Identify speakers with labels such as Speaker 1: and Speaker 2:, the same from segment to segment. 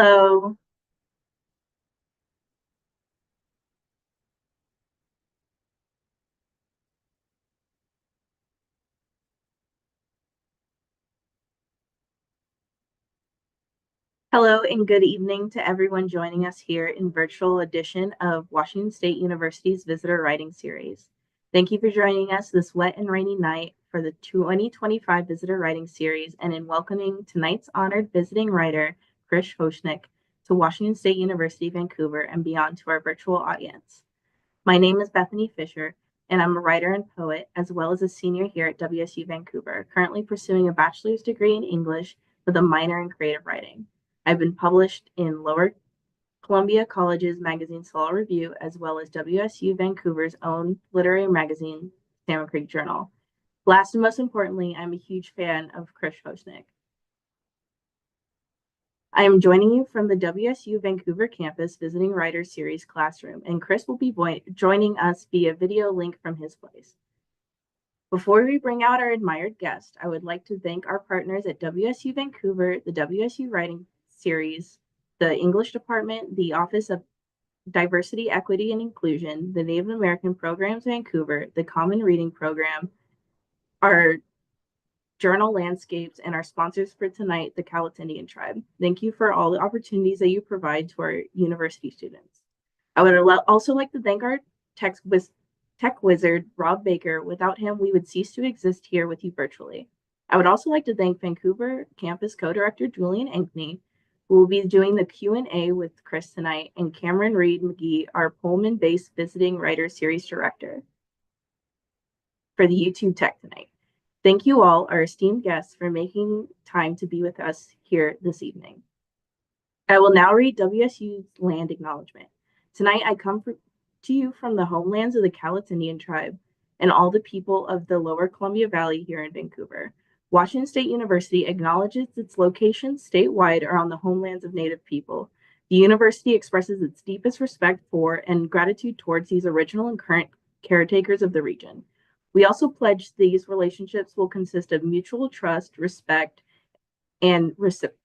Speaker 1: Hello. Hello and good evening to everyone joining us here in virtual edition of Washington State University's Visitor Writing Series. Thank you for joining us this wet and rainy night for the 2025 Visitor Writing Series and in welcoming tonight's honored visiting writer, Chris Hoshnic, to Washington State University, Vancouver and beyond to our virtual audience. My name is Bethany Fisher, and I'm a writer and poet, as well as a senior here at WSU Vancouver, currently pursuing a bachelor's degree in English with a minor in creative writing. I've been published in Lower Columbia College's magazine Slaw Review, as well as WSU Vancouver's own literary magazine, Salmon Creek Journal. Last and most importantly, I'm a huge fan of Chris Hoshnic. I am joining you from the WSU Vancouver campus Visiting Writers Series classroom, and Chris will be joining us via video link from his place. Before we bring out our admired guest, I would like to thank our partners at WSU Vancouver, the WSU Writing Series, the English Department, the Office of Diversity, Equity, and Inclusion, the Native American Programs Vancouver, the Common Reading Program, our Journal Landscapes, and our sponsors for tonight, the Cowlitz Indian Tribe. Thank you for all the opportunities that you provide to our university students. I would also like to thank our tech wizard, Rob Baker. Without him, we would cease to exist here with you virtually. I would also like to thank Vancouver campus co-director Julian Ankney, who will be doing the Q&A with Chris tonight, and Cameron Reed McGee, our Pullman-based visiting writer series director for the YouTube Tech tonight. Thank you all, our esteemed guests, for making time to be with us here this evening. I will now read WSU's land acknowledgement. Tonight, I come to you from the homelands of the Cowlitz Indian Tribe and all the people of the Lower Columbia Valley here in Vancouver. Washington State University acknowledges its locations statewide are on the homelands of Native people. The university expresses its deepest respect for and gratitude towards these original and current caretakers of the region. We also pledge these relationships will consist of mutual trust, respect, and reciprocity.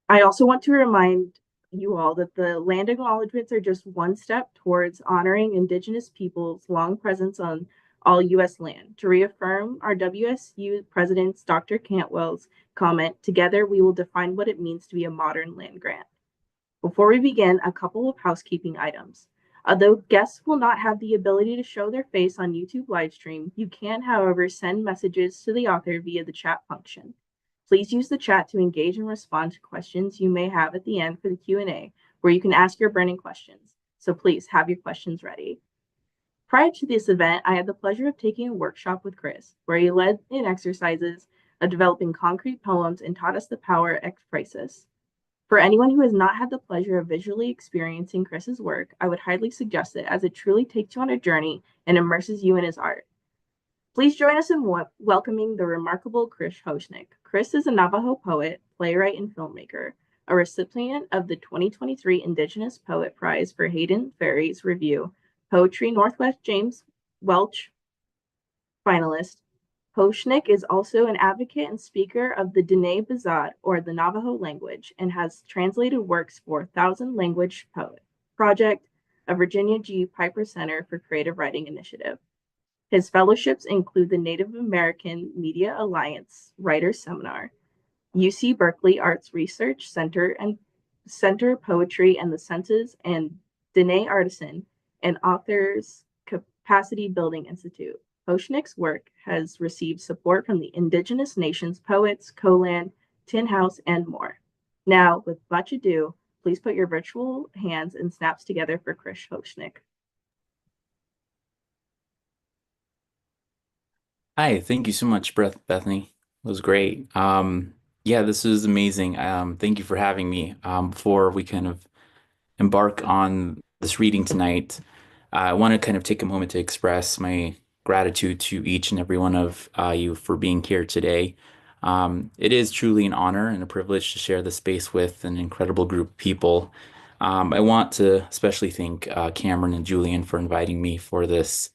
Speaker 1: I also want to remind you all that the land acknowledgements are just one step towards honoring Indigenous peoples' long presence on all U.S. land. To reaffirm our WSU President Dr. Cantwell's comment, together we will define what it means to be a modern land grant. Before we begin, a couple of housekeeping items. Although guests will not have the ability to show their face on YouTube livestream, you can, however, send messages to the author via the chat function. Please use the chat to engage and respond to questions you may have at the end for the Q&A, where you can ask your burning questions. So please have your questions ready. Prior to this event, I had the pleasure of taking a workshop with Chris, where he led in exercises of developing concrete poems and taught us the power of ekphrasis. For anyone who has not had the pleasure of visually experiencing Chris's work, I would highly suggest it as it truly takes you on a journey and immerses you in his art. Please join us in welcoming the remarkable Chris Hoshnic. Chris is a Navajo poet, playwright, and filmmaker, a recipient of the 2023 Indigenous Poet Prize for Hayden, Ferry's review, Poetry Northwest James Welch Finalist. Hoshnic is also an advocate and speaker of the Diné Bizaad, or the Navajo Language, and has translated works for Thousand Language Poet Project, a Virginia G. Piper Center for Creative Writing Initiative. His fellowships include the Native American Media Alliance Writers Seminar, UC-Berkeley Arts Research Center and Center Poetry and the Senses, and Diné Artisan, and Authors Capacity Building Institute. Hoshnic's work has received support from the Indigenous Nations Poets, CoLang, Tin House, and more. Now, with much ado, please put your virtual hands and snaps together for Chris Hoshnic.
Speaker 2: Hi, thank you so much, Bethany. It was great. Yeah, this is amazing. Thank you for having me. Before we kind of embark on this reading tonight, I want to kind of take a moment to express my gratitude to each and every one of you for being here today. It is truly an honor and a privilege to share the space with an incredible group of people. I want to especially thank Cameron and Julian for inviting me for this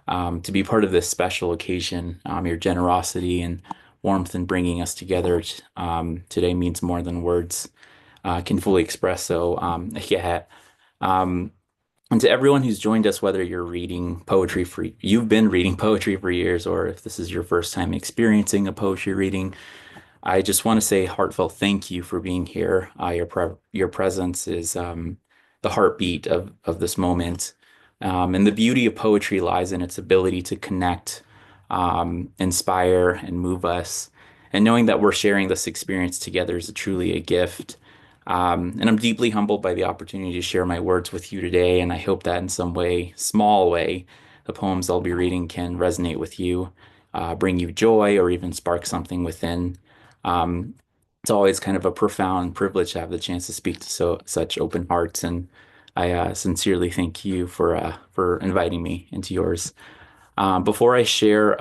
Speaker 2: to be part of this special occasion. Your generosity and warmth in bringing us together today means more than words can fully express. So, yeah. Um, and to everyone who's joined us, whether you've been reading poetry for years, or if this is your first time experiencing a poetry reading, I just want to say heartfelt thank you for being here. Your presence is the heartbeat of this moment. And the beauty of poetry lies in its ability to connect, inspire, and move us. And knowing that we're sharing this experience together is truly a gift. And I'm deeply humbled by the opportunity to share my words with you today. And I hope that in some way, small way, the poems I'll be reading can resonate with you, bring you joy, or even spark something within. Um, it's always kind of a profound privilege to have the chance to speak to such open hearts, and I sincerely thank you for inviting me into yours. Before I share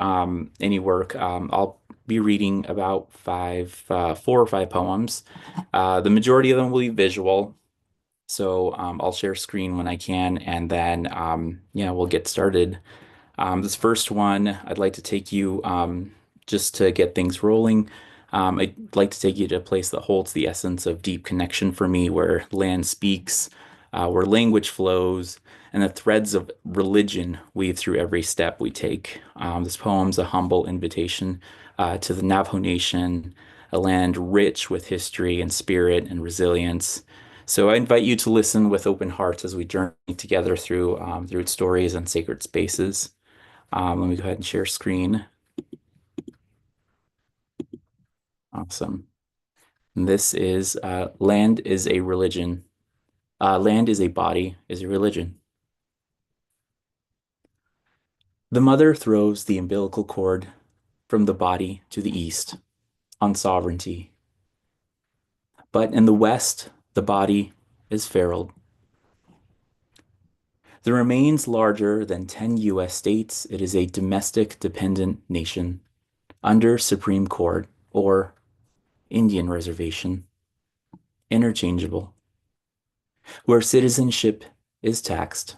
Speaker 2: any work, I'll be reading about 4 or 5 poems. The majority of them will be visual, so I'll share screen when I can, and then yeah, we'll get started. This first one, I'd like to take you just to get things rolling. I'd like to take you to a place that holds the essence of deep connection for me, where land speaks, where language flows, and the threads of religion weave through every step we take. This poem's a humble invitation to the Navajo Nation, a land rich with history and spirit and resilience. So I invite you to listen with open hearts as we journey together through its stories and sacred spaces. Let me go ahead and share screen. Awesome. And this is Land is a Religion. Land is a Body is a Religion. The mother throws the umbilical cord from the body to the east on sovereignty. But in the west, the body is feral. The remains larger than 10 US states, it is a domestic dependent nation under Supreme Court or Indian reservation, interchangeable, where citizenship is taxed.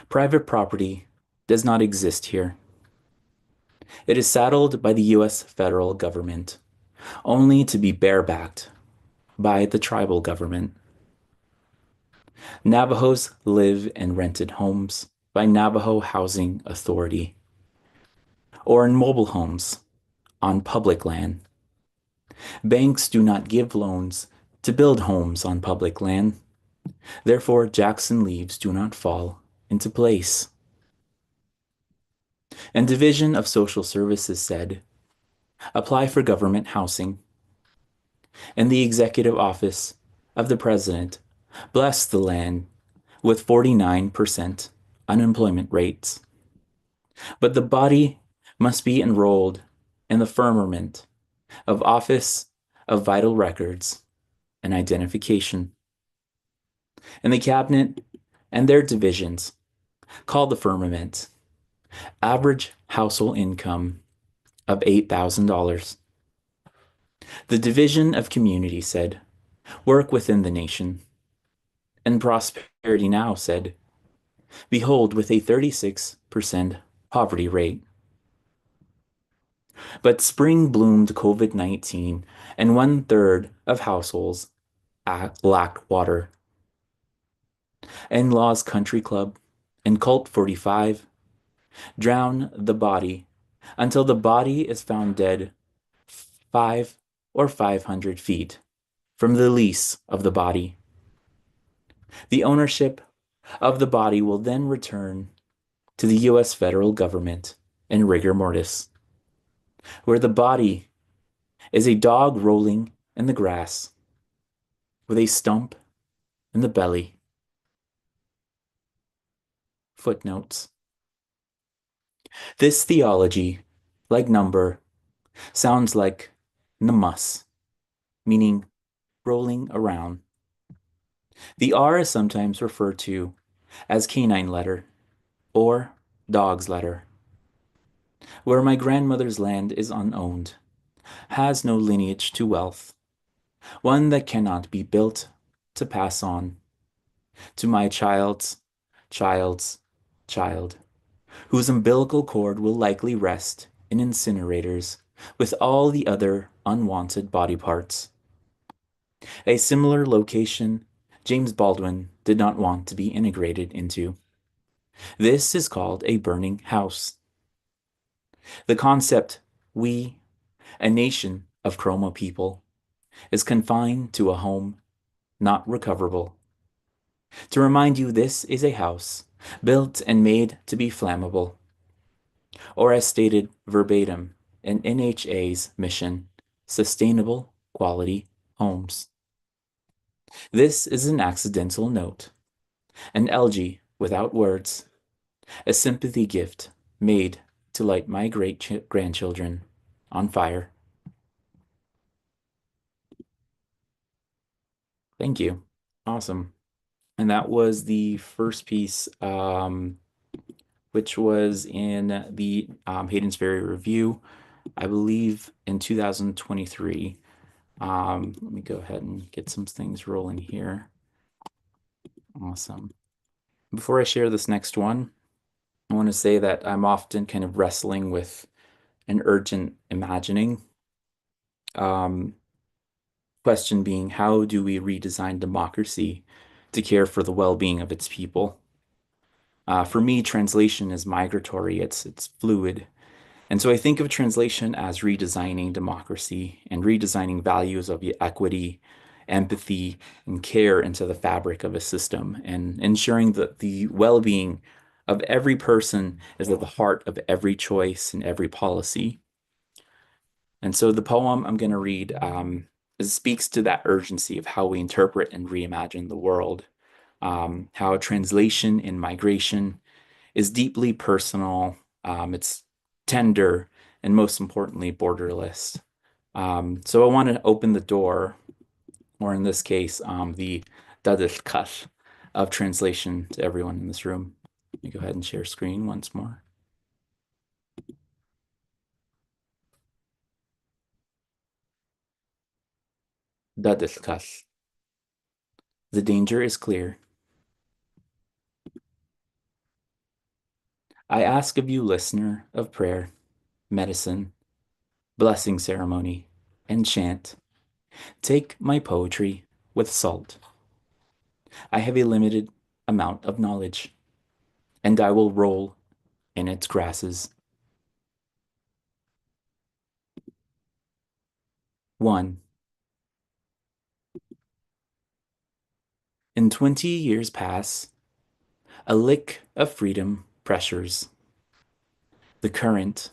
Speaker 2: Private property does not exist here. It is saddled by the US federal government, only to be barebacked by the tribal government. Navajos live in rented homes by Navajo Housing Authority or in mobile homes on public land. Banks do not give loans to build homes on public land. Therefore, Jackson leaves do not fall into place. And Division of Social Services said, apply for government housing. And the executive office of the president blessed the land with 49% unemployment rates. But the body must be enrolled in the firmament of Office of Vital Records and Identification. And the cabinet and their divisions called the firmament average household income of $8,000. The Division of Community said, work within the nation. And Prosperity Now said, behold, with a 36% poverty rate. But spring bloomed COVID-19, and 1/3 of households lacked water. And Law's Country Club and Cult 45 drown the body until the body is found dead 500 feet from the lease of the body. The ownership of the body will then return to the US federal government in rigor mortis, where the body is a dog rolling in the grass with a stump in the belly. Footnotes. This theology, like number, sounds like namas, meaning rolling around. The R is sometimes referred to as canine letter or dog's letter. Where my grandmother's land is unowned, has no lineage to wealth, one that cannot be built to pass on to my child's child, whose umbilical cord will likely rest in incinerators with all the other unwanted body parts. A similar location James Baldwin did not want to be integrated into. This is called a burning house. The concept, we, a nation of Chroma people, is confined to a home not recoverable. To remind you, this is a house built and made to be flammable, or as stated verbatim in NHA's mission, sustainable quality homes. This is an accidental note, an elegy without words, a sympathy gift made to light my great grandchildren on fire. Thank you. Awesome. And that was the first piece, which was in the Hayden's Ferry Review, I believe in 2023. Let me go ahead and get some things rolling here. Awesome. Before I share this next one, I want to say that I'm often kind of wrestling with an urgent imagining. Question being, how do we redesign democracy to care for the well-being of its people? For me, translation is migratory, it's fluid. And so I think of translation as redesigning democracy and redesigning values of equity, empathy, and care into the fabric of a system and ensuring that the well-being of every person is at the heart of every choice and every policy. And so the poem I'm going to read speaks to that urgency of how we interpret and reimagine the world, how translation and migration is deeply personal, it's tender, and most importantly, borderless. So I want to open the door, or in this case, the dadilkat of translation to everyone in this room. Let me go ahead and share screen once more. Dadilkat. The danger is clear. I ask of you, listener of prayer, medicine, blessing ceremony, and chant, take my poetry with salt. I have a limited amount of knowledge, and I will roll in its grasses. 1. In 20 years past, a lick of freedom pressures the current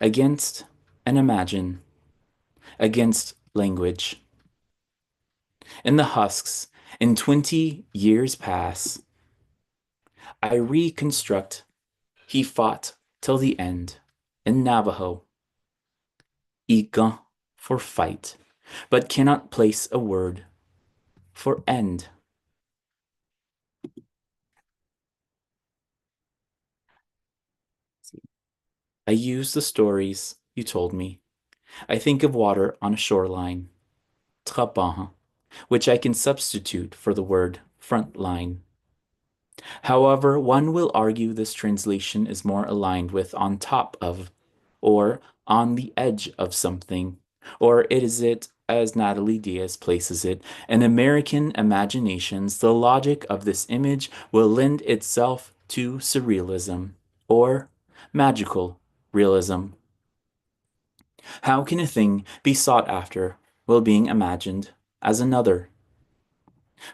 Speaker 2: against and imagine, against language. In the husks, in 20 years past, I reconstruct he fought till the end in Navajo. Iga for fight, but cannot place a word for end. I use the stories you told me. I think of water on a shoreline, trapaha, which I can substitute for the word front line. However, one will argue this translation is more aligned with on top of, or on the edge of something, or is it, as Natalie Diaz places it, in American imaginations, the logic of this image will lend itself to surrealism, or magical realism. How can a thing be sought after while being imagined as another?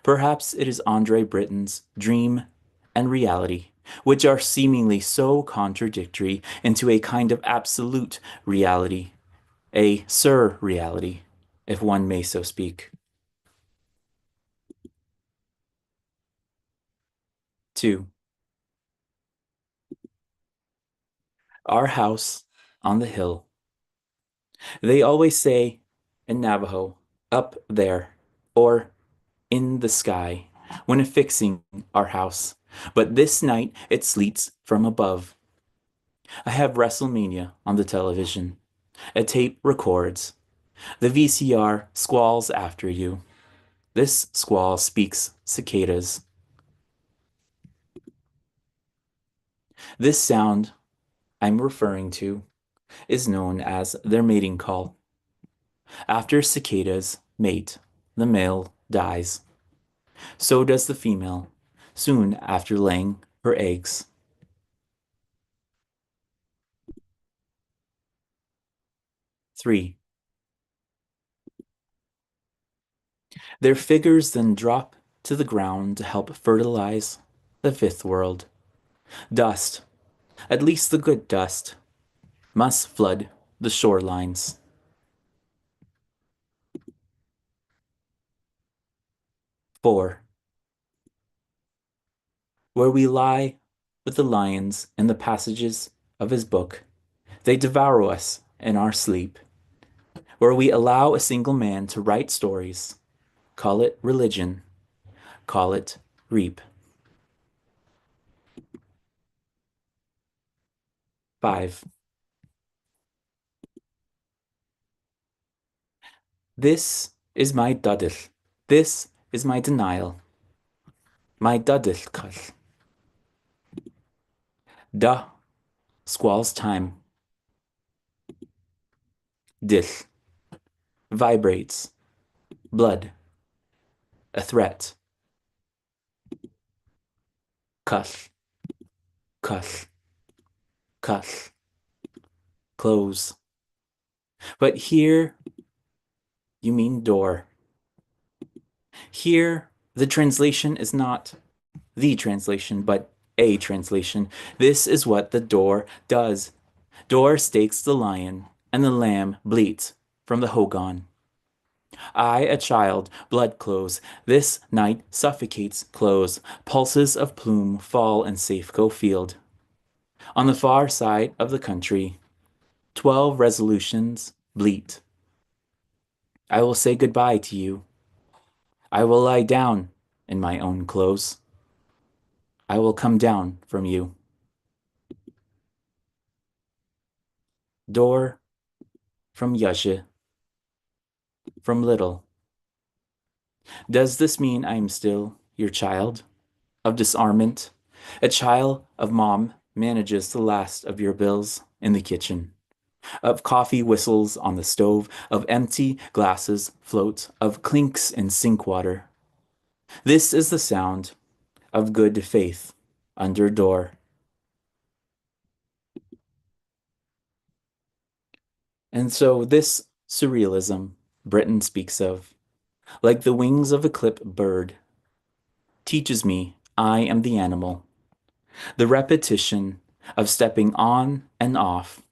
Speaker 2: Perhaps it is Andre Britton's dream and reality, which are seemingly so contradictory into a kind of absolute reality, a surreality, if one may so speak. 2. Our house on the hill. They always say in Navajo, up there, or in the sky, when affixing our house, but this night it sleets from above. I have WrestleMania on the television. A tape records. The VCR squalls after you. This squall speaks cicadas. This sound I'm referring to is known as their mating call. After cicadas mate, the male dies. So does the female, soon after laying her eggs. 3. Their figures then drop to the ground to help fertilize the fifth world. Dust, at least the good dust, must flood the shorelines. 4. Where we lie with the lions in the passages of his book, they devour us in our sleep. Where we allow a single man to write stories, call it religion, call it reap. 5. This is my dudil. This is my denial. My dudil kal. Da squalls time. Dil vibrates. Blood. A threat. Kal. Kal. Kal. Close. But here you mean door. Here the translation is not the translation, but a translation. This is what the door does. Door stakes the lion, and the lamb bleats from the hogan. I, a child, blood close. This night suffocates close. Pulses of plume fall in Safeco Field. On the far side of the country, 12 resolutions bleat. I will say goodbye to you. I will lie down in my own clothes. I will come down from you. Door from Yashe, from little. Does this mean I am still your child of disarmament? A child of mom manages the last of your bills in the kitchen, of coffee whistles on the stove, of empty glasses float, of clinks in sink water. This is the sound of good faith under door. And so this surrealism Britain speaks of, like the wings of a clipped bird, teaches me I am the animal. The repetition of stepping on and off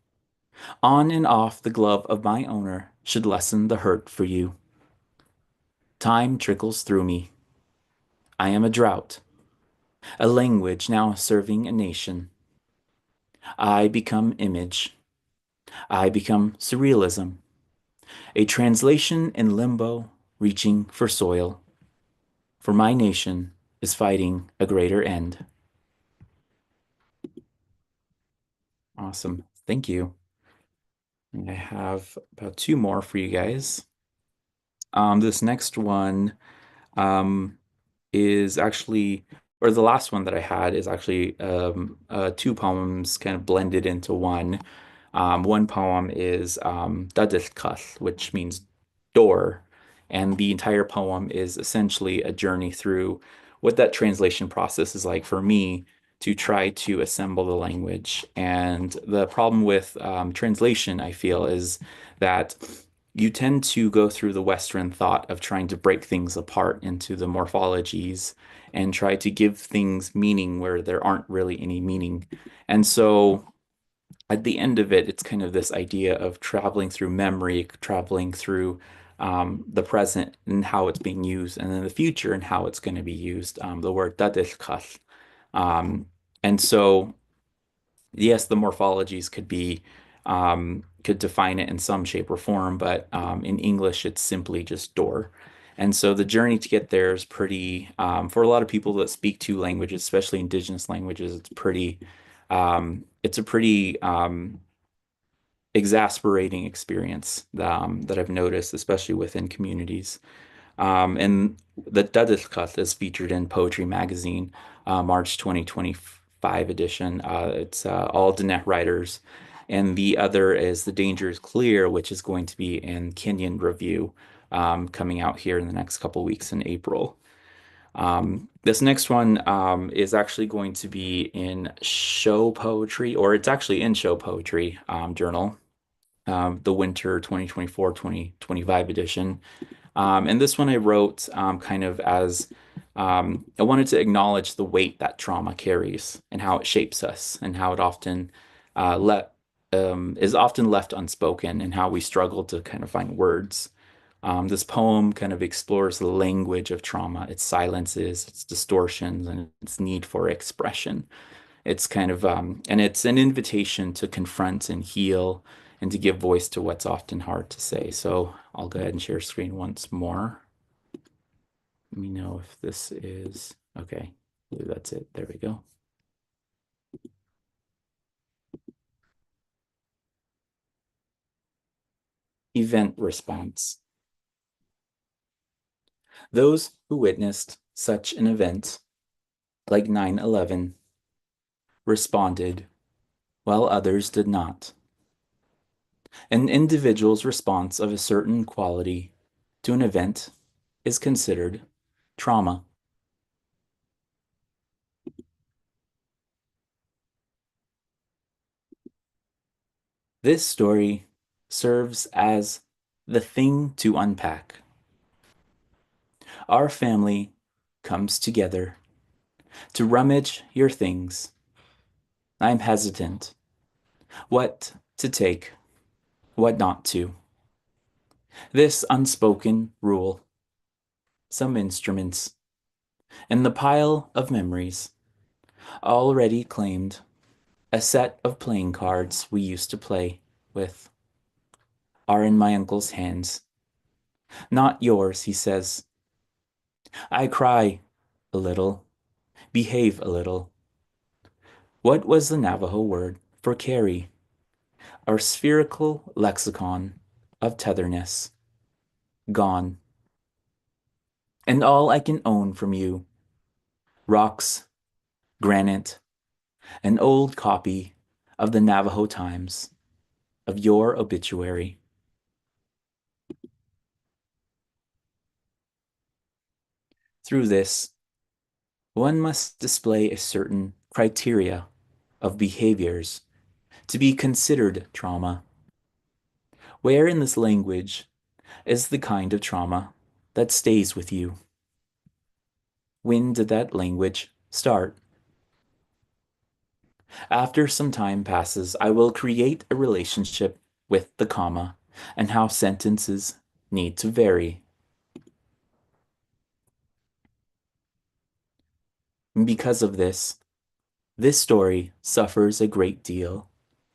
Speaker 2: the glove of my owner should lessen the hurt for you. Time trickles through me. I am a drought, a language now serving a nation. I become image. I become surrealism, a translation in limbo reaching for soil. For my nation is fighting a greater end. Awesome. Thank you. And I have about two more for you guys. This next one um, is actually, or the last one that I had is actually two poems kind of blended into one. One poem is Dadilkath, which means door, and the entire poem is essentially a journey through what that translation process is like for me to try to assemble the language. And the problem with translation, I feel, is that you tend to go through the Western thought of trying to break things apart into the morphologies and try to give things meaning where there aren't really any meaning. And so at the end of it, it's kind of this idea of traveling through memory, traveling through the present and how it's being used, and then the future and how it's going to be used. The word dadilkath. Um, and so yes, the morphologies could define it in some shape or form, but in English, it's simply just door. And so the journey to get there is pretty, for a lot of people that speak two languages, especially indigenous languages, it's a pretty exasperating experience that I've noticed, especially within communities. And the Dadilkath is featured in Poetry Magazine, March 2025 edition. It's all Diné writers. And the other is The Danger is Clear, which is going to be in Kenyon Review, coming out here in the next couple weeks in April. This next one is actually going to be in Show Poetry, or it's actually in Show Poetry Journal, the Winter 2024-2025 edition. And this one I wrote kind of as I wanted to acknowledge the weight that trauma carries and how it shapes us and how it often let is often left unspoken and how we struggle to kind of find words. This poem kind of explores the language of trauma, its silences, its distortions, and its need for expression. It's kind of, and it's an invitation to confront and heal and to give voice to what's often hard to say. So I'll go ahead and share screen once more. Let me know if this is okay. I believe that's it. There we go. Event response. Those who witnessed such an event, like 9/11, responded, while others did not. An individual's response of a certain quality to an event is considered trauma. This story serves as the thing to unpack. Our family comes together to rummage your things. I'm hesitant. What to take, what not to. This unspoken rule, some instruments, and the pile of memories already claimed, a set of playing cards we used to play with, are in my uncle's hands. Not yours, he says. I cry a little, behave a little. What was the Navajo word for carry? Our spherical lexicon of tetherness, gone. And all I can own from you, rocks, granite, an old copy of the Navajo Times, of your obituary. Through this, one must display a certain criteria of behaviors to be considered trauma. Where in this language is the kind of trauma that stays with you? When did that language start? After some time passes, I will create a relationship with the comma and how sentences need to vary. And because of this story suffers a great deal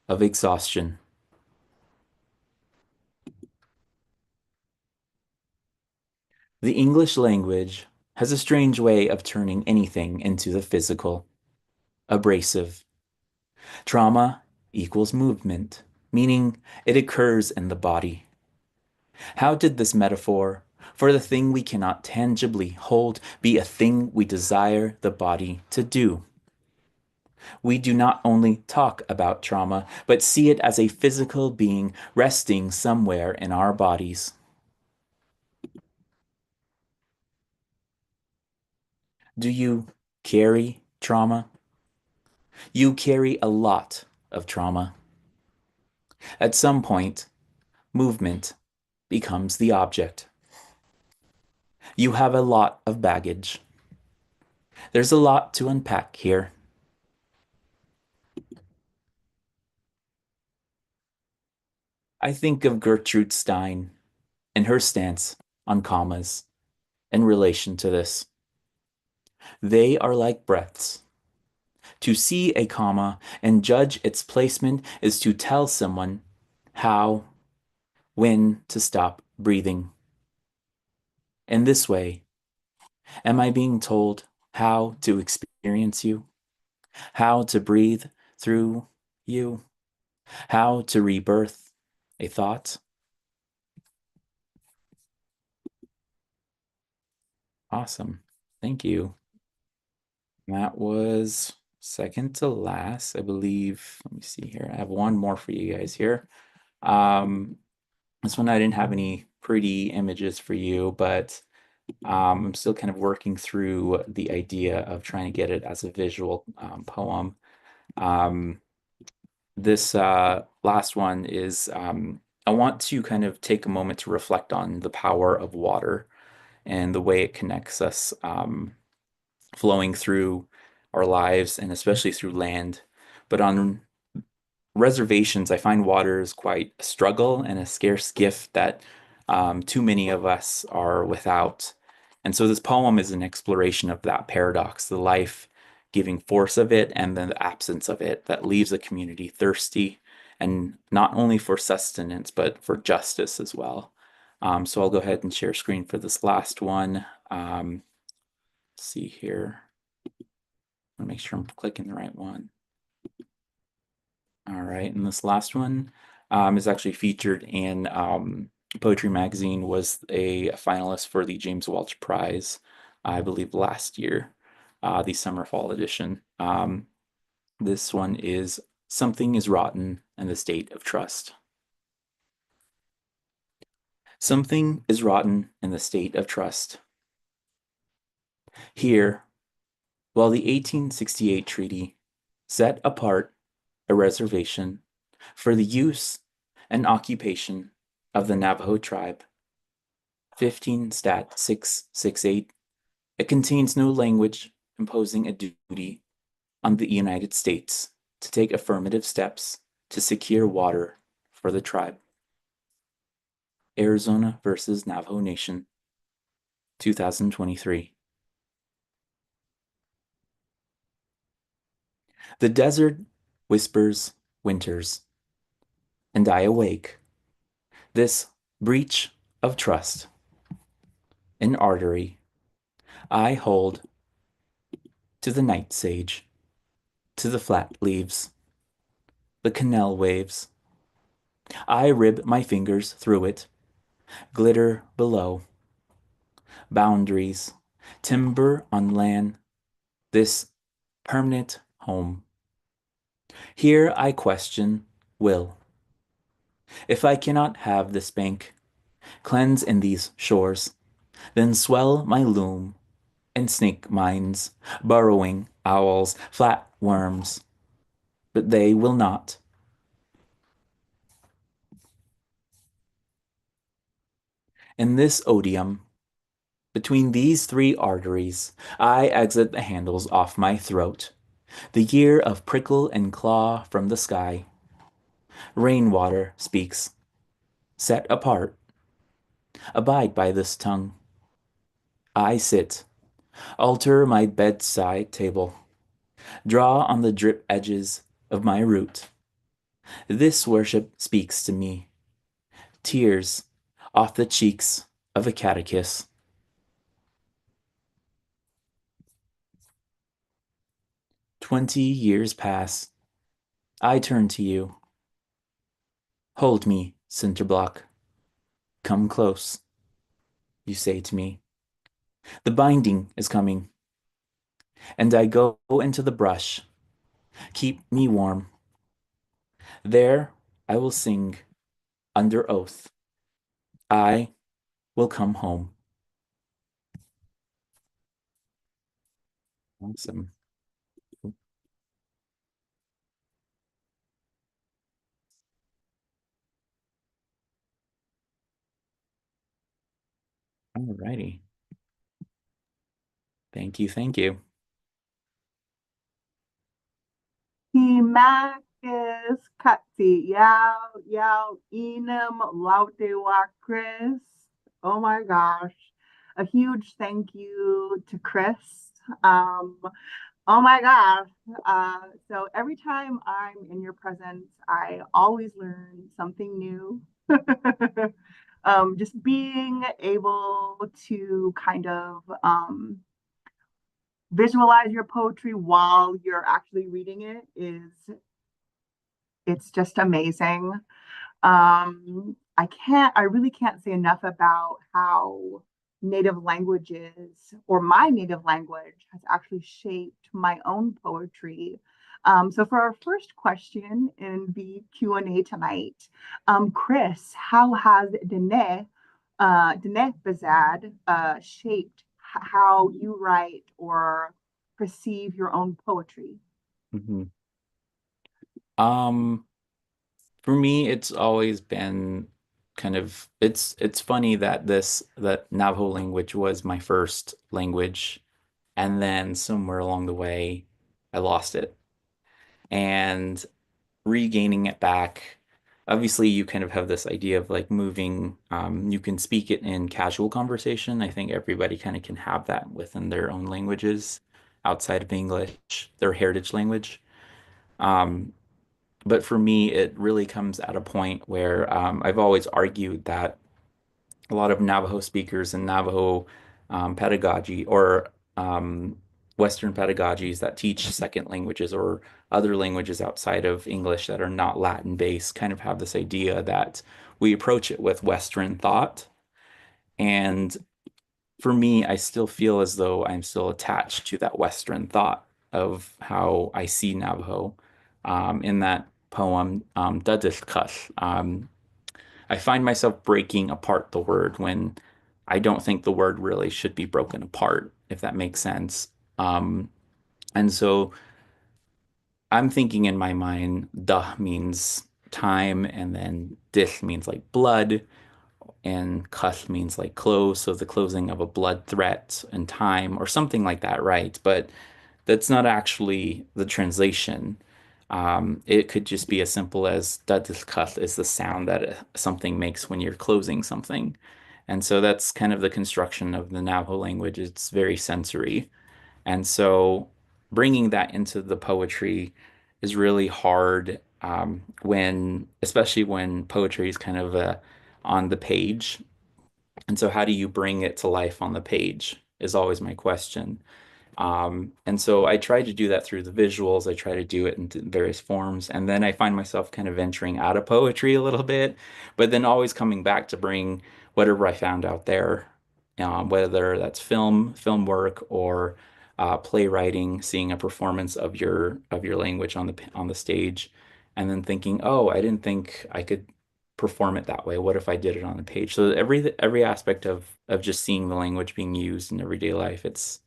Speaker 2: of exhaustion. The English language has a strange way of turning anything into the physical, abrasive. Trauma equals movement, meaning it occurs in the body. How did this metaphor for the thing we cannot tangibly hold be a thing we desire the body to do? We do not only talk about trauma, but see it as a physical being resting somewhere in our bodies. Do you carry trauma? You carry a lot of trauma. At some point, movement becomes the object. You have a lot of baggage. There's a lot to unpack here. I think of Gertrude Stein and her stance on commas in relation to this. They are like breaths. To see a comma and judge its placement is to tell someone how, when to stop breathing. In this way, am I being told how to experience you, how to breathe through you, how to rebirth a thought? Awesome. Thank you. That was second to last, I believe. Let me see here. I have one more for you guys here. Um, this one I didn't have any pretty images for you, but I'm still kind of working through the idea of trying to get it as a visual poem. Um, this last one is I want to kind of take a moment to reflect on the power of water and the way it connects us, flowing through our lives and especially through land. But on reservations, I find water is quite a struggle and a scarce gift that too many of us are without. And so this poem is an exploration of that paradox, the life-giving force of it and then the absence of it that leaves a community thirsty and not only for sustenance, but for justice as well. So I'll go ahead and share screen for this last one. Let's see here. I want to make sure I'm clicking the right one. All right, and this last one is actually featured in Poetry Magazine, was a finalist for the James Welch Prize, I believe last year, the summer fall edition. This one is Something is Rotten in the State of Trust. Something is rotten in the state of trust. Here, while the 1868 treaty set apart a reservation for the use and occupation of the Navajo tribe, 15 Stat 668, it contains no language imposing a duty on the United States to take affirmative steps to secure water for the tribe. Arizona versus Navajo Nation, 2023. The desert whispers winters, and I awake. This breach of trust, an artery, I hold to the night sage, to the flat leaves, the canal waves. I rib my fingers through it, glitter below. Boundaries, timber on land, this permanent home. Here I question will. If I cannot have this bank, cleanse in these shores, then swell my loom and snake mines, burrowing owls, flat worms, but they will not. In this odium, between these three arteries, I exit the handles off my throat, the year of prickle and claw from the sky. Rainwater speaks, set apart. Abide by this tongue. I sit, alter my bedside table, draw on the drip edges of my root. This worship speaks to me, tears off the cheeks of a catechist. 20 years pass. I turn to you. Hold me, cinder block. Come close, you say to me. The binding is coming, and I go into the brush. Keep me warm. There I will sing under oath. I will come home. Awesome. All righty. Thank you. Thank you.
Speaker 3: Himakis Kati Yao Yao Enum Lautewa Chris. Oh my gosh. A huge thank you to Chris. Um, oh my gosh. So every time I'm in your presence, I always learn something new. Just being able to kind of visualize your poetry while you're actually reading it is it's just amazing. I really can't say enough about how native languages, or my native language, has actually shaped my own poetry. So for our first question in the Q&A tonight, Chris, how has Diné Bizaad shaped how you write or perceive your own poetry?
Speaker 2: Mhm. Um, for me, it's always been kind of it's funny that that Navajo language was my first language, and then somewhere along the way, I lost it. And regaining it back, obviously you kind of have this idea of like moving, you can speak it in casual conversation. I think everybody kind of can have that within their own languages outside of English, their heritage language. Um, but for me, it really comes at a point where I've always argued that a lot of Navajo speakers and Navajo pedagogy or Western pedagogies that teach second languages or other languages outside of English that are not Latin based kind of have this idea that we approach it with Western thought. And for me, I still feel as though I'm still attached to that Western thought of how I see Navajo in that poem, Dadishkush. I find myself breaking apart the word when I don't think the word really should be broken apart, if that makes sense. Um, and so I'm thinking in my mind, "Dah" means time, and then "dis" means like blood, and "kush" means like close. So the closing of a blood threat and time, or something like that, right? But that's not actually the translation. It could just be as simple as "dadilkat" is the sound that something makes when you're closing something. And so that's kind of the construction of the Navajo language. It's very sensory. And so bringing that into the poetry is really hard especially when poetry is kind of on the page. And so how do you bring it to life on the page is always my question. And so I try to do that through the visuals. I try to do it in various forms. And then I find myself kind of venturing out of poetry a little bit, but then always coming back to bring whatever I found out there, whether that's film work, or playwriting, seeing a performance of your language on the stage, and then thinking, oh, I didn't think I could perform it that way. What if I did it on the page? So every aspect of just seeing the language being used in everyday life, it's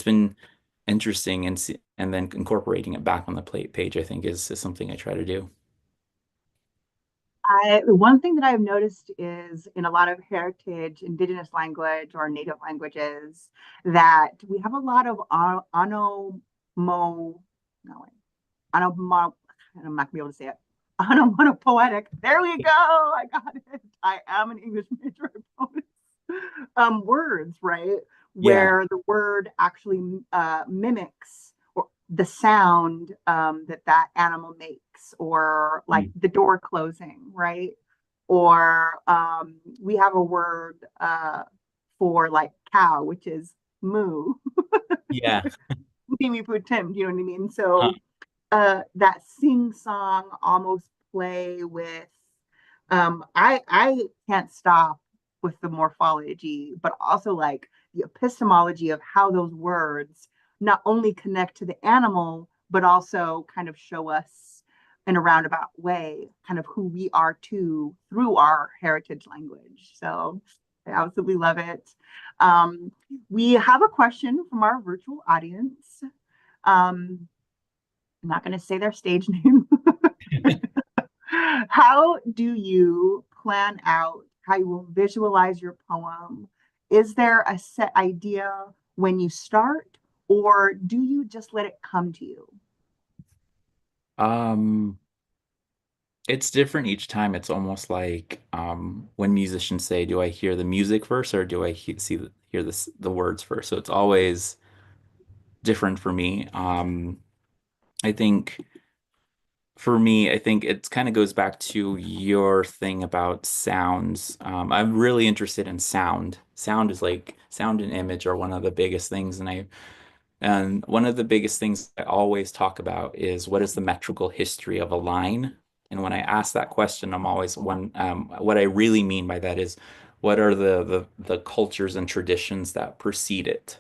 Speaker 2: been interesting, and then incorporating it back on the plate page, I think is something I try to do.
Speaker 3: One thing that I've noticed is in a lot of heritage, indigenous language or native languages, that we have a lot of no, wait, onomo, I'm not gonna be able to say it. Onomatopoetic. There we go. I got it. I am an English major, I promise. Words, right?
Speaker 2: Yeah.
Speaker 3: Where the word actually mimics or the sound that animal makes, or like
Speaker 2: Mm.
Speaker 3: the door closing, right? Or we have a word for like cow, which is moo.
Speaker 2: Yeah.
Speaker 3: Mimi Putim, you know what I mean?
Speaker 2: Uh,
Speaker 3: So that sing song almost play with I can't stop with the morphology, but also like the epistemology of how those words not only connect to the animal, but also kind of show us in a roundabout way kind of who we are too through our heritage language. So I absolutely love it. Um, we have a question from our virtual audience. I'm not going to say their stage name. How do you plan out how you will visualize your poem? Is there a set idea when you start, or do you just let it come to you?
Speaker 2: um, it's different each time. It's almost like when musicians say, "Do I hear the music first, or do I hear the words first?" So it's always different for me. I think For me, I think it kind of goes back to your thing about sounds. I'm really interested in sound. Sound and image are one of the biggest things, and one of the biggest things I always talk about is what is the metrical history of a line? And when I ask that question, I'm always what I really mean by that is what are the cultures and traditions that precede it.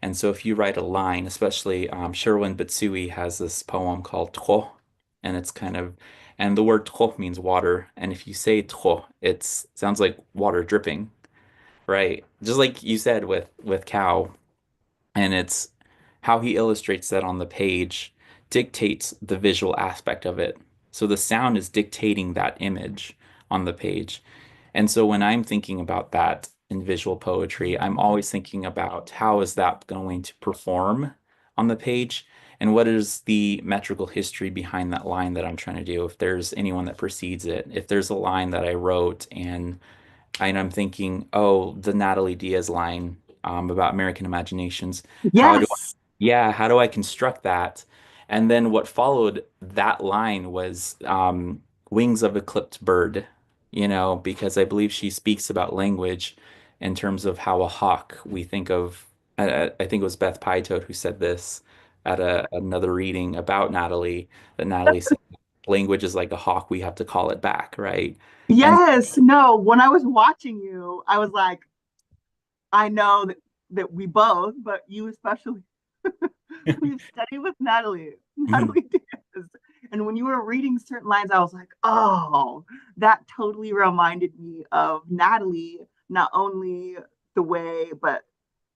Speaker 2: And so if you write a line, especially Sherwin Bitsui has this poem called Tro, and it's kind of, and the word Tro means water. And if you say Tro, it sounds like water dripping, right? Just like you said with cow, and it's how he illustrates that on the page dictates the visual aspect of it. So the sound is dictating that image on the page. And so when I'm thinking about that in visual poetry, I'm always thinking about how is that going to perform on the page and what is the metrical history behind that line that I'm trying to do. If there's anyone that precedes it, if there's a line that I wrote and I'm thinking, oh, the Natalie Diaz line about American imaginations. How do I,
Speaker 3: Yes.
Speaker 2: yeah, how do I construct that? And then what followed that line was Wings of Eclipsed Bird, because I believe she speaks about language in terms of how a hawk we think of. I think it was Beth Pitot who said this at another reading about Natalie, that Natalie said language is like a hawk, we have to call it back, right? And
Speaker 3: Yes. No, when I was watching you, I was like, I know that we both, but you especially, we've studied with Natalie Diaz. And when you were reading certain lines, I was like, oh, that totally reminded me of Natalie, not only the way, but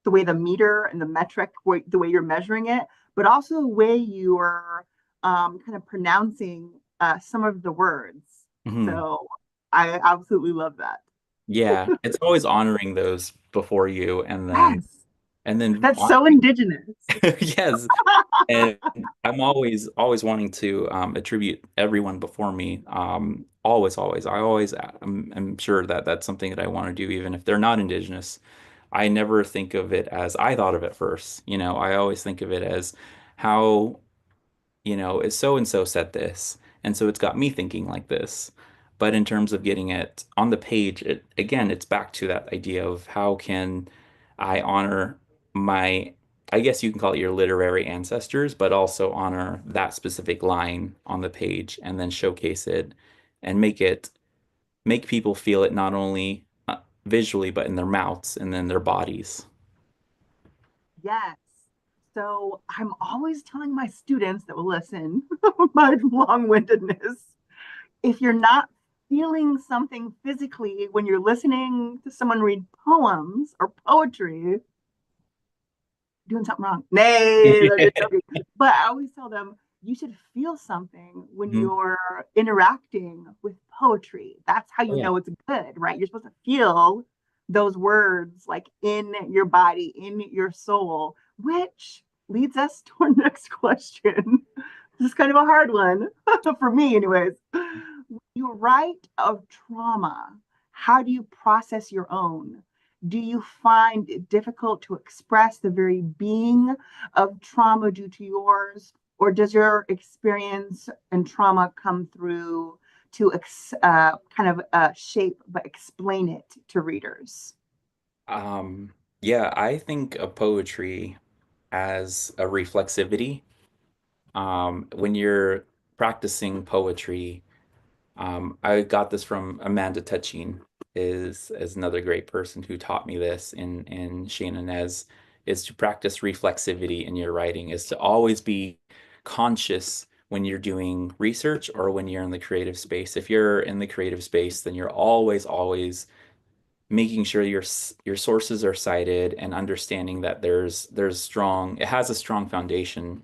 Speaker 3: the way the meter and the metric, the way you're measuring it, but also the way you are kind of pronouncing some of the words.
Speaker 2: Mhm.
Speaker 3: So I absolutely love that.
Speaker 2: Yeah, it's always honoring those before you
Speaker 3: Yes,
Speaker 2: and then
Speaker 3: that's so indigenous.
Speaker 2: yes. And I'm always wanting to attribute everyone before me. Always. I'm sure that that's something that I want to do, even if they're not indigenous. I never think of it as I thought of it first. I always think of it as how is so and so said this. And so it's got me thinking like this. But in terms of getting it on the page, it's back to that idea of how can I honor my, I guess you can call it your literary ancestors, but also honor that specific line on the page and then showcase it and make people feel it not only visually, but in their mouths and then their bodies.
Speaker 3: Yes. So I'm always telling my students that will listen, my long-windedness, if you're not feeling something physically when you're listening to someone read poems or poetry, doing something wrong. Nay, I'm just joking. But I always tell them you should feel something when
Speaker 2: Mhm.
Speaker 3: you're interacting with poetry. That's how
Speaker 2: Oh,
Speaker 3: you
Speaker 2: yeah.
Speaker 3: know it's good, right? You're supposed to feel those words like in your body, in your soul, which leads us to our next question. This is kind of a hard one for me, anyways. You write of trauma. How do you process your own? Do you find it difficult to express the very being of trauma due to yours? Or does your experience and trauma come through to kind of shape but explain it to readers?
Speaker 2: Yeah, I think of poetry as a reflexivity. When you're practicing poetry, I got this from Amanda Touching, is another great person who taught me this in Shannon as is to practice reflexivity in your writing, is to always be conscious when you're doing research or when you're in the creative space. If you're in the creative space, then you're always making sure your sources are cited and understanding that there's strong, it has a strong foundation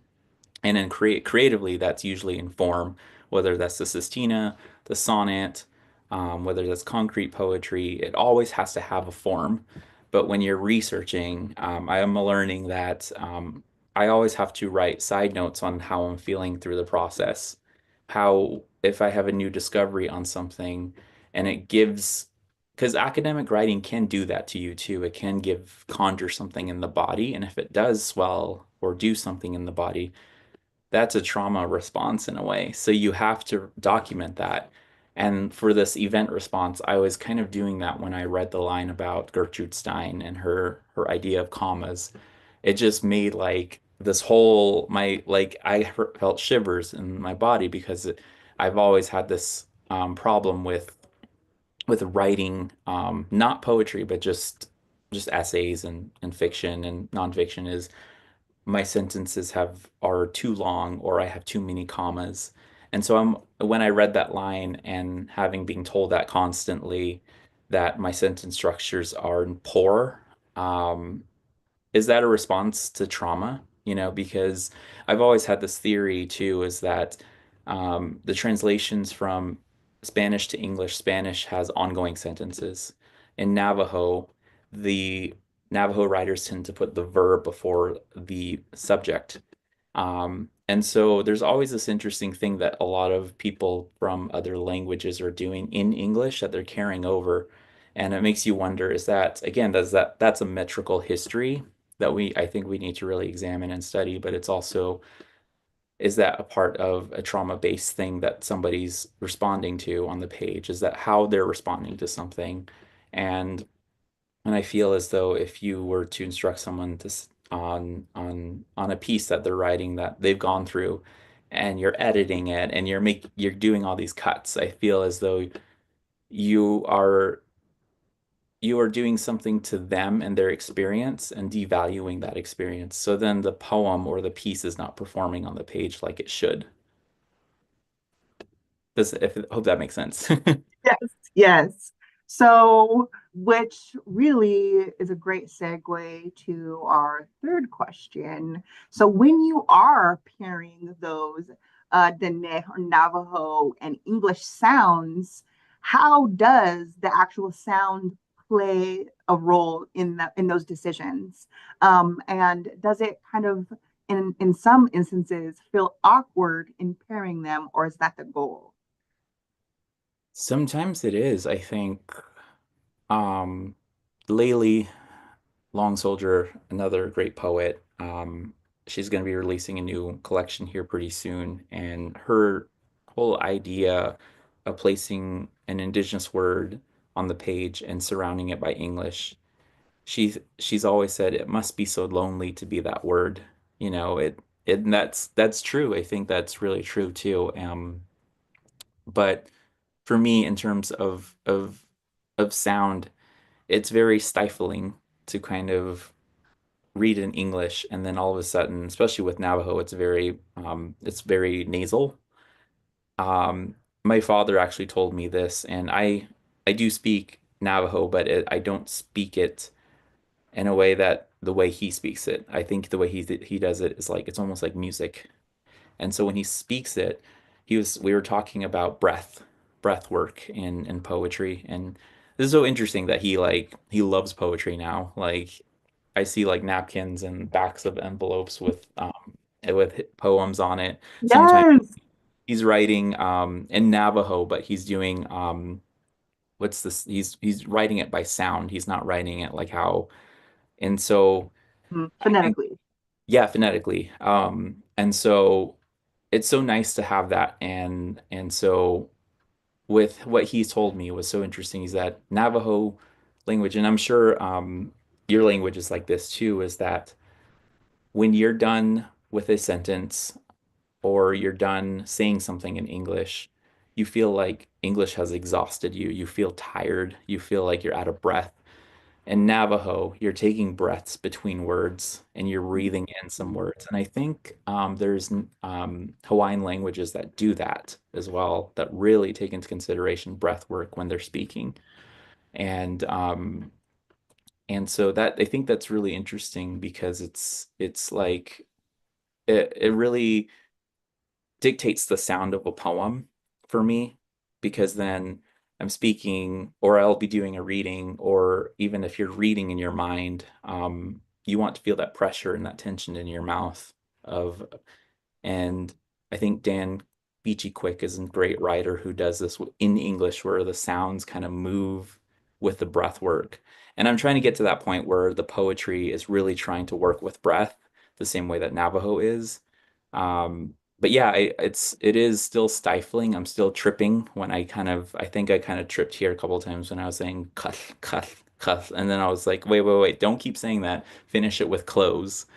Speaker 2: and then creatively, that's usually in form, whether that's the sestina, the sonnet, whether that's concrete poetry, it always has to have a form. But when you're researching, I am learning that I always have to write side notes on how I'm feeling through the process. How, if I have a new discovery on something and it gives, because academic writing can do that to you too. It can conjure something in the body. And if it does swell or do something in the body, that's a trauma response in a way. So you have to document that. And for this event response, I was kind of doing that when I read the line about Gertrude Stein and her idea of commas. It just made like this whole my like felt shivers in my body because I've always had this problem with writing, not poetry, but just essays and fiction and nonfiction is my sentences are too long or I have too many commas. And so when I read that line and having been told that constantly that my sentence structures are poor, is that a response to trauma? You know, because I've always had this theory too, is that the translations from Spanish to English, Spanish has ongoing sentences. In Navajo, the Navajo writers tend to put the verb before the subject. And so there's always this interesting thing that a lot of people from other languages are doing in English that they're carrying over. And it makes you wonder, is that, again, that's a metrical history that I think we need to really examine and study, but it's also, is that a part of a trauma-based thing that somebody's responding to on the page? Is that how they're responding to something? And and I feel as though if you were to instruct someone on a piece that they're writing that they've gone through and you're editing it and you're doing all these cuts, I feel as though you are you are doing something to them and their experience and devaluing that experience. So then the poem or the piece is not performing on the page like it should. Hope that makes sense.
Speaker 3: Yes, yes. So, which really is a great segue to our third question. So, when you are pairing those Diné or Navajo and English sounds, how does the actual sound play a role in those decisions? And does it kind of, in some instances, feel awkward in pairing them, or is that the goal?
Speaker 2: Sometimes it is, I think. Um, Layli Long Soldier, another great poet. She's going to be releasing a new collection here pretty soon, and her whole idea of placing an indigenous word on the page and surrounding it by English, she's always said it must be so lonely to be that word. You know, and that's true. I think that's really true too. But for me, in terms of sound, it's very stifling to kind of read in English and then all of a sudden, especially with Navajo, it's very nasal. My father actually told me this, and I do speak Navajo, but I don't speak it in a way that the way he speaks it. I think the way he does it is like it's almost like music. And so when he speaks it, we were talking about breath work in poetry, and this is so interesting that he loves poetry now. Like I see like napkins and backs of envelopes with poems on it. Sometimes
Speaker 3: Yes.
Speaker 2: he's writing in Navajo, but he's doing what's this? He's writing it by sound. He's not writing it like how. And so I think,
Speaker 3: Phonetically.
Speaker 2: yeah, phonetically. And so it's so nice to have that. And so with what he's told me was so interesting is that Navajo language, and I'm sure your language is like this too, is that when you're done with a sentence or you're done saying something in English, you feel like English has exhausted you. You feel tired. You feel like you're out of breath. In Navajo, you're taking breaths between words and you're breathing in some words. And I think there's Hawaiian languages that do that as well, that really take into consideration breath work when they're speaking. And and so that I think that's really interesting because it's like it really dictates the sound of a poem for me because then I'm speaking or I'll be doing a reading, or even if you're reading in your mind, you want to feel that pressure and that tension in your mouth of, and I think Dan Beachy Quick is a great writer who does this in English where the sounds kind of move with the breath work. And I'm trying to get to that point where the poetry is really trying to work with breath the same way that Navajo is. But yeah, it is still stifling. I'm still tripping when I think I kind of tripped here a couple of times when I was saying cut, cut, cut. And then I was like, wait, don't keep saying that. Finish it with close.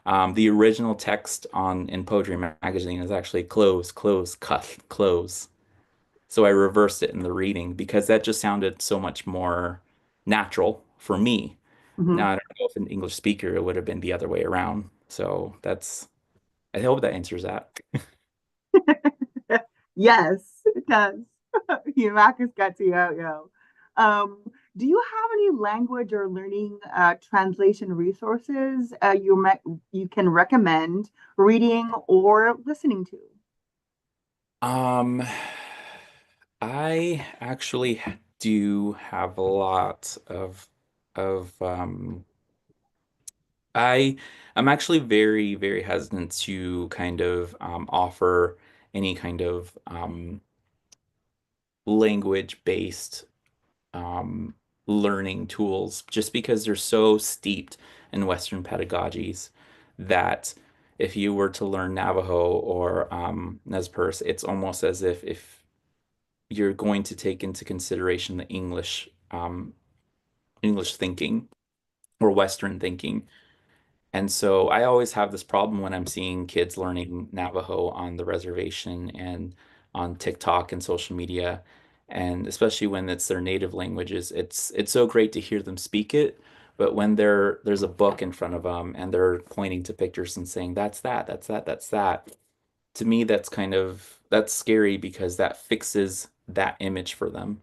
Speaker 2: The original text in Poetry Magazine is actually close, close, cut, close. So I reversed it in the reading because that just sounded so much more natural for me.
Speaker 3: Mhm.
Speaker 2: Now, I don't know if an English speaker it would have been the other way around. So I hope that answers that.
Speaker 3: Yes, it does. Humakas got yo yo. Um, do you have any language or learning translation resources you can recommend reading or listening to?
Speaker 2: Um, I actually do have a lot of I I'm actually very, very hesitant to kind of offer any kind of language-based um, learning tools just because they're so steeped in Western pedagogies that if you were to learn Navajo or Nez Perce, it's almost as if you're going to take into consideration the English thinking or Western thinking. And so I always have this problem when I'm seeing kids learning Navajo on the reservation and on TikTok and social media, and especially when it's their native languages. It's so great to hear them speak it, but when there's a book in front of them and they're pointing to pictures and saying that's that, that's that, that's that, to me that's scary because that fixes that image for them.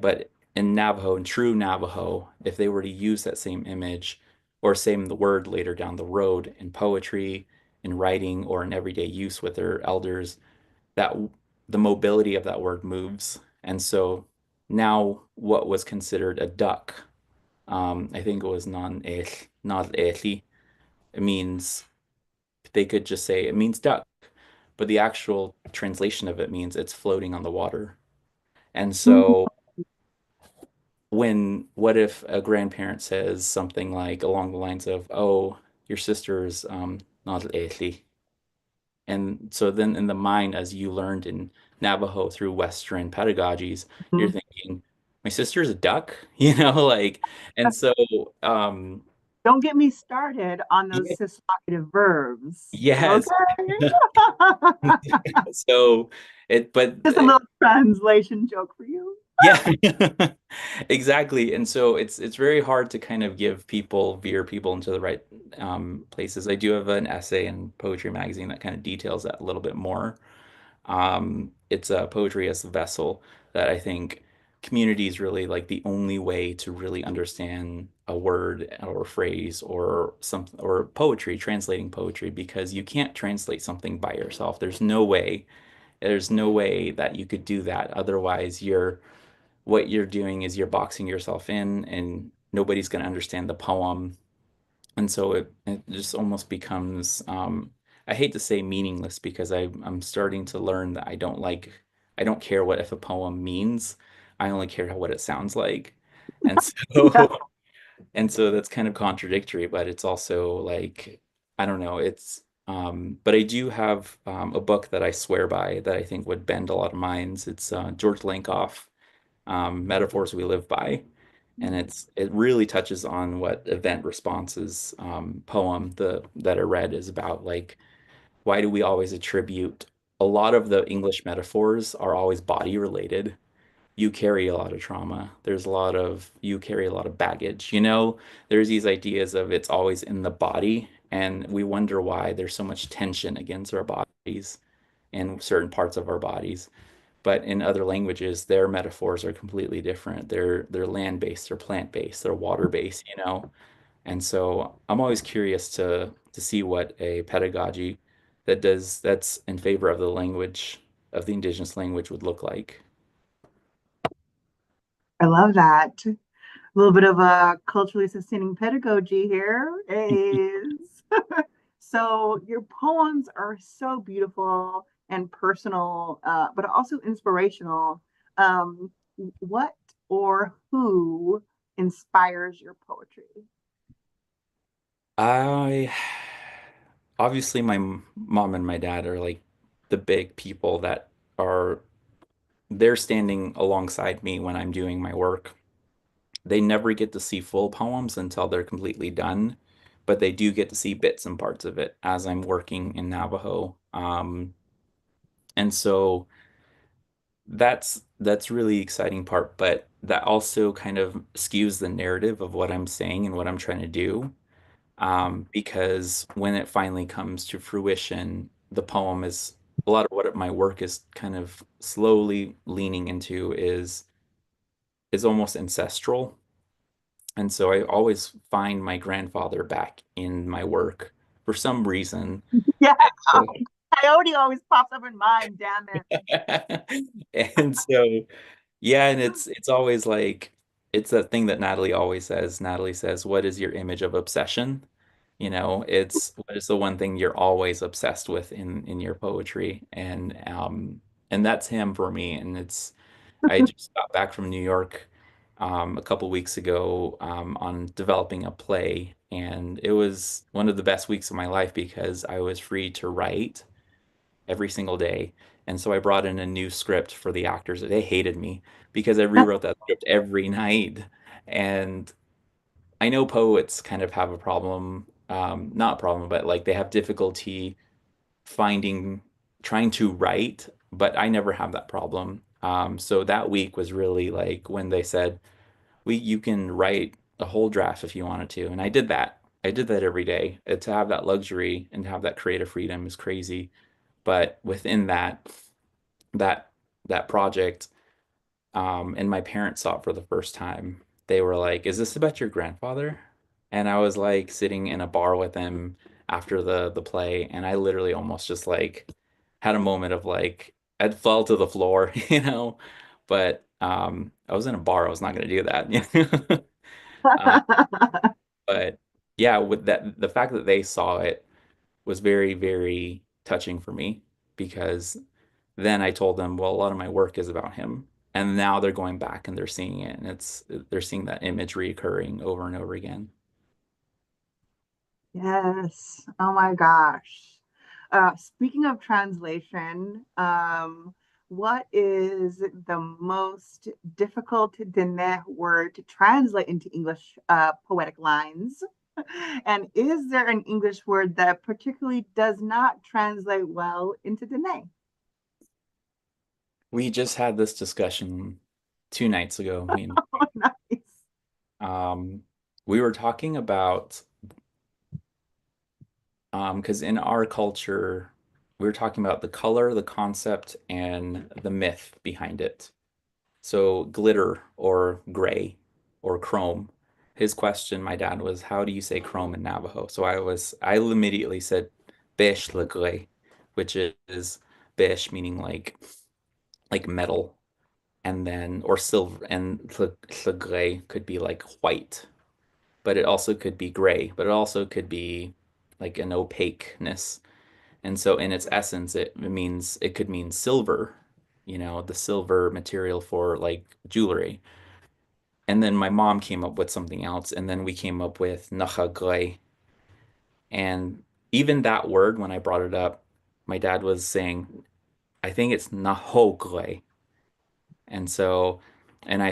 Speaker 2: But in Navajo, in true Navajo, if they were to use that same image or same the word later down the road in poetry, in writing, or in everyday use with their elders, that the mobility of that word moves. And so now what was considered a duck, I think it was not ethi, it means they could just say it means duck, but the actual translation of it means it's floating on the water. And
Speaker 3: Mhm.
Speaker 2: so what if a grandparent says something like along the lines of, "Oh, your sister's not Ethi," and so then in the mind, as you learned in Navajo through Western pedagogies, you're thinking, "My sister's a duck," like, and so um,
Speaker 3: Don't get me started on those
Speaker 2: yeah,
Speaker 3: cis-locative verbs.
Speaker 2: yes,
Speaker 3: Okay.
Speaker 2: so but
Speaker 3: Just a little translation joke for you.
Speaker 2: yeah, exactly. And so it's very hard to kind of veer people into the right places. I do have an essay in Poetry Magazine that kind of details that a little bit more. It's poetry as a vessel that I think community is really like the only way to really understand a word or a phrase or something or poetry, translating poetry, because you can't translate something by yourself. There's no way that you could do that. Otherwise, what you're doing is you're boxing yourself in and nobody's going to understand the poem. And so it just almost becomes, I hate to say meaningless because I'm starting to learn that I don't care what if a poem means. I only care what it sounds like. And
Speaker 3: Yeah,
Speaker 2: so, and so that's kind of contradictory, but it's also like, I don't know, but I do have a book that I swear by that I think would bend a lot of minds. It's George Lankoff, Metaphors We Live By. And it really touches on what event responses poem that I read is about. Like, why do we always attribute a lot of the English metaphors are always body related? You carry a lot of trauma. You carry a lot of baggage. There's these ideas of it's always in the body, and we wonder why there's so much tension against our bodies and certain parts of our bodies. But in other languages, their metaphors are completely different. They're land-based, they're plant-based, they're water-based. And so I'm always curious to see what a pedagogy that's in favor of the language of the indigenous language would look like.
Speaker 3: I love that. A little bit of a culturally sustaining pedagogy here is so your poems are so beautiful and personal, but also inspirational. Um, what or who inspires your poetry?
Speaker 2: I obviously my mom and my dad are like the big people that are they're standing alongside me when I'm doing my work. They never get to see full poems until they're completely done, but they do get to see bits and parts of it as I'm working in Navajo. And so that's really exciting part, but that also kind of skews the narrative of what I'm saying and what I'm trying to do. Because when it finally comes to fruition, the poem is a lot of what my work is kind of slowly leaning into is almost ancestral. And so I always find my grandfather back in my work for some reason.
Speaker 3: Yeah,
Speaker 2: And
Speaker 3: coyote always pops up in mind, damn it.
Speaker 2: and so yeah, and it's always like it's that thing that Natalie always says. Natalie says, "What is your image of obsession?" It's what is the one thing you're always obsessed with in your poetry, and that's him for me. And it's I just got back from New York a couple weeks ago on developing a play, and it was one of the best weeks of my life because I was free to write every single day. And so I brought in a new script for the actors. They hated me because I rewrote that script every night. And I know poets kind of have a problem, not a problem, but like they have difficulty finding, trying to write, but I never have that problem. So that week was really like when they said, you can write a whole draft if you wanted to. And I did that. I did that every day. To have that luxury and to have that creative freedom is crazy. But within that that project, and my parents saw it for the first time. They were like, "Is this about your grandfather?" And I was like sitting in a bar with them after the play, and I literally almost just like had a moment of like I'd fell to the floor, you know. But I was in a bar, I was not going to do that. uh, but yeah, with that, the fact that they saw it was very, very touching for me because then I told them, well, a lot of my work is about him. And now they're going back and they're seeing it, and they're seeing that image reoccurring over and over again.
Speaker 3: Yes. Oh my gosh. Speaking of translation, what is the most difficult Diné word to translate into English poetic lines? And is there an English word that particularly does not translate well into Diné?
Speaker 2: We just had this discussion 2 nights ago.
Speaker 3: Oh, nice.
Speaker 2: Um, we were talking about because in our culture, we were talking about the color, the concept, and the myth behind it. So glitter or gray or chrome. His question, my dad, was, how do you say chrome in Navajo? So I immediately said besh le gray, which is besh meaning like metal, and then or silver, and le gray could be like white, but it also could be gray, but it also could be like an opaqueness. And so in its essence, it could mean silver, the silver material for like jewelry. And then my mom came up with something else, and then we came up with nachagray. And even that word, when I brought it up, my dad was saying, I think it's nahogray. And so, and I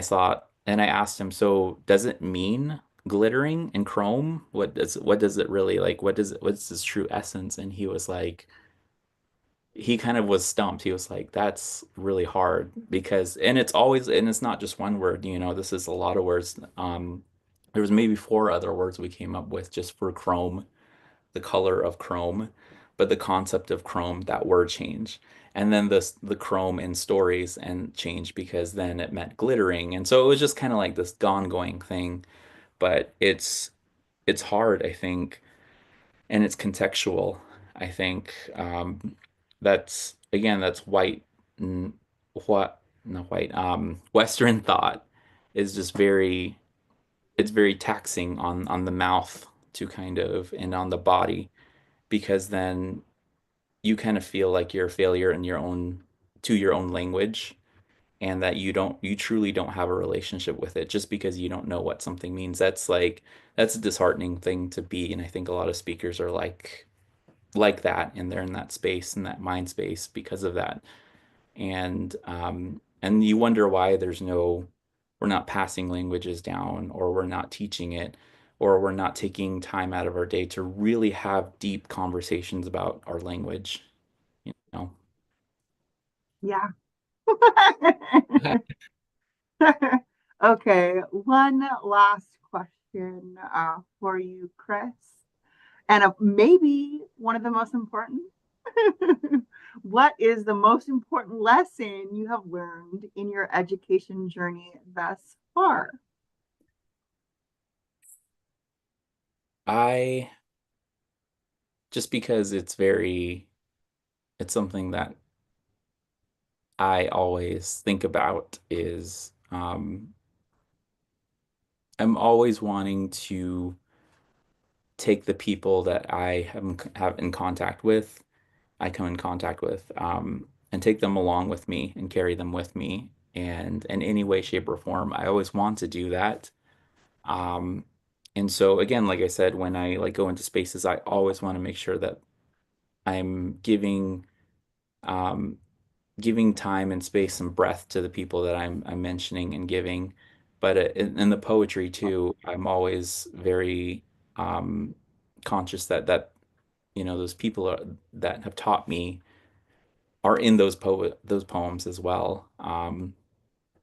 Speaker 2: asked him, so does it mean glittering and chrome? What does it really like? What's its true essence? And he kind of was stumped. He was like, that's really hard because, and it's not just one word, this is a lot of words. There was maybe four other words we came up with just for chrome, the color of chrome, but the concept of chrome, that word change. And then the chrome in stories and change because then it meant glittering. And so it was just kind of like this ongoing thing, but it's hard, I think, and it's contextual. I think that's again that's white what not white Western thought is just it's very taxing on the mouth to kind of and on the body because then you kind of feel like you're a failure in your own language and that you truly don't have a relationship with it just because you don't know what something means. That's a disheartening thing to be, and I think a lot of speakers are like that and they're in that space in that mind space because of that and you wonder why we're not passing languages down or we're not teaching it or we're not taking time out of our day to really have deep conversations about our language you know
Speaker 3: Yeah. Okay, one last question for you, Chris, and maybe one of the most important. What is the most important lesson you have learned in your education journey thus far?
Speaker 2: I just because it's something that I always think about is I'm always wanting to take the people that have in contact with, I come in contact with, and take them along with me and carry them with me. And in any way, shape, or form, I always want to do that. Um, and so again, like I said, when I like go into spaces, I always want to make sure that I'm um, giving time and space and breath to the people that I'm mentioning and giving. But in the poetry too, I'm always very um, conscious that those people that have taught me are in those poems as well.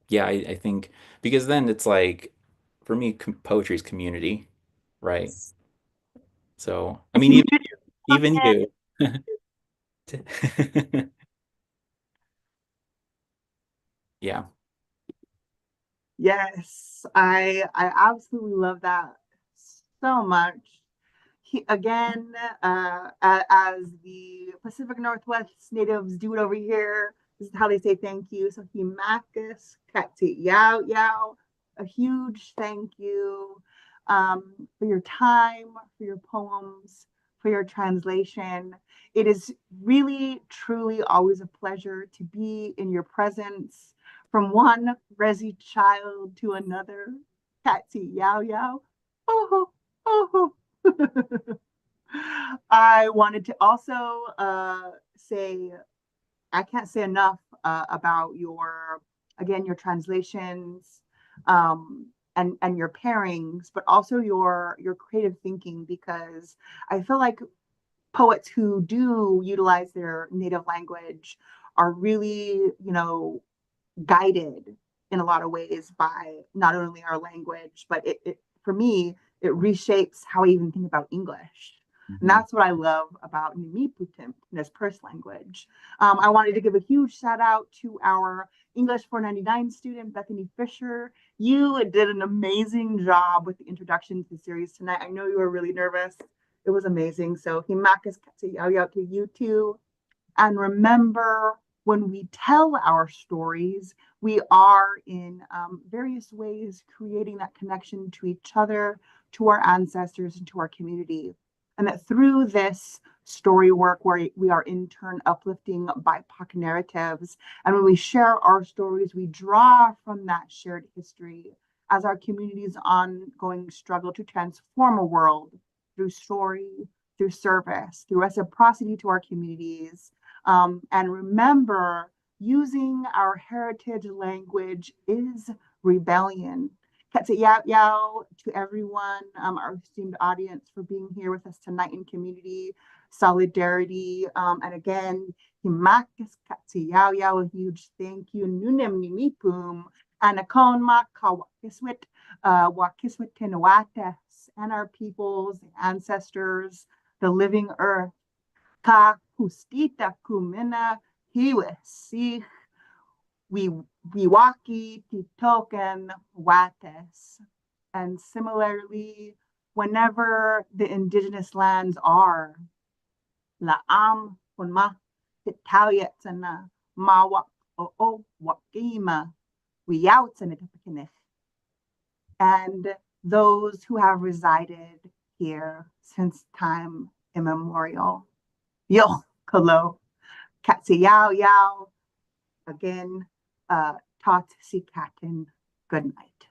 Speaker 2: Yeah, I think because then it's like for me, poetry is community, right? So I
Speaker 3: The
Speaker 2: mean,
Speaker 3: community.
Speaker 2: even you. Yeah.
Speaker 3: Yes, I absolutely love that so much. Again, as the Pacific Northwest natives do it over here, this is how they say thank you. So himakas kati yao yao, a huge thank you for your time, for your poems, for your translation. It is really, truly always a pleasure to be in your presence from one Resi child to another. Kati yao yao. Oh, oh. I wanted to also say, I can't say enough about again, your translations and your pairings, but also your creative thinking, because I feel like poets who do utilize their native language are really, guided in a lot of ways by not only our language, but for me, it reshapes how I even think about English. And
Speaker 2: Mhm.
Speaker 3: that's what I love about Nimiputim, this purse language. I wanted to give a huge shout out to our English 499 student, Bethany Fisher. You did an amazing job with the introduction to the series tonight. I know you were really nervous. It was amazing. So, himakas katsi to you too. And remember, when we tell our stories, we are in various ways creating that connection to each other, to our ancestors, and to our community. And that through this story work, where we are in turn uplifting BIPOC narratives, and when we share our stories, we draw from that shared history as our community's ongoing struggle to transform a world through story, through service, through reciprocity to our communities, and remember, using our heritage language is rebellion. Katsa yao yao to everyone, our esteemed audience, for being here with us tonight in community solidarity. And again, himakas katsa yao yao, a huge thank you. Nunem nimipum, anakon ma kawakiswit, wakiswit tenuates, and our peoples, ancestors, the living earth. Ka hustita kumina hiwesi we wiwaki titoken wates. And similarly, whenever the indigenous lands are laam punma titawyetsana mawak o wakima wiyautsanitikine, and those who have resided here since time immemorial. Yo, kalo. Katsi Yao Yao. Again, Tot Si Katin. Good night.